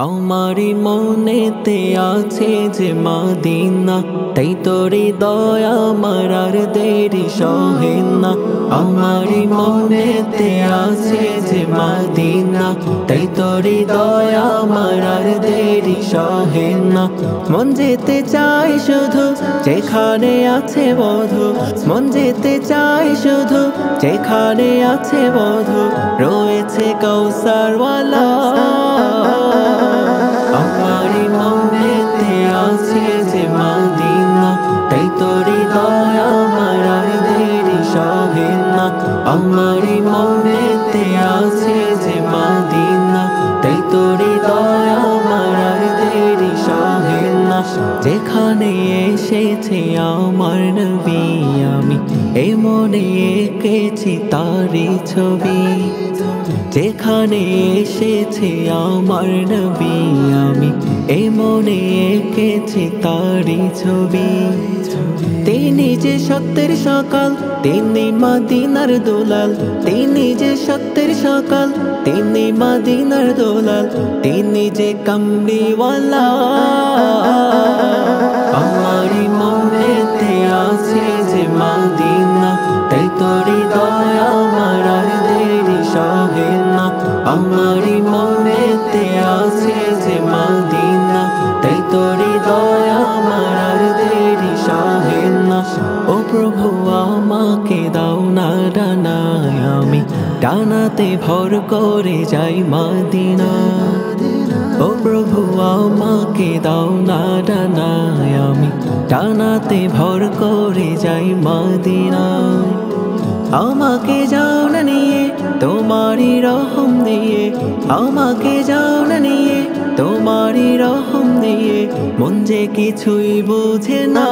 আমারি মনেতে আছে যে মদিনা, তাই তোরে দয়া আমার আর দেরি সহে না। আমারি মনেতে আছে যে মদিনা, তাই তোরে দয়া আমার আর দেরি সহে না। মন যেতে চাই শুধু যেখানে আছে বধু, মন যেতে চাই শুধু যেখানে আছে বধু, রয়েছে কৌসারওয়ালা। আমারি মনেতে আছে যে মদিনা, তাই তোরে দয়া আমার আর দেরি সহে না। আমারি মনেতে আছে যে মদিনা, তাই তোরে দয়া আমার আর দেরি সহে না। যেখানে এসেছে আমার নবী, আমি এই মনে এঁকেছি তারি ছবি। যেখানে এসেছে আমার নবী, আমি এই মনে এঁকেছি তারি ছবি। তিনি যে সত্যের সকাল, তিনি মদিনার দোলাল। তিনি যে সত্যের সকাল, তিনি মদিনার দোলাল। তিনি যে কামলিওয়ালা। আমারি মনেতে আছে যে মদিনা, তাই তোরে দয়া আমার আর দেরি সহে না। আমারি মনেতে আছে যে মদিনা, তাই তোরে দয়া আমার আর দেরি সহে না। ও প্রভু আমাকে দাও না ডানায়, আমি ডানাতে ভর করে যাই মদিনা। ও প্রভু আমাকে দাও না ডানায়, আমি ডানাতে ভর করে যাই মদিনা। আমাকে যাও না নিয়ে তোমারি রহম দিয়ে, আমাকে যাও না নিয়ে তোমারি রহম দিয়ে, মন যে কিছুই বুঝে না।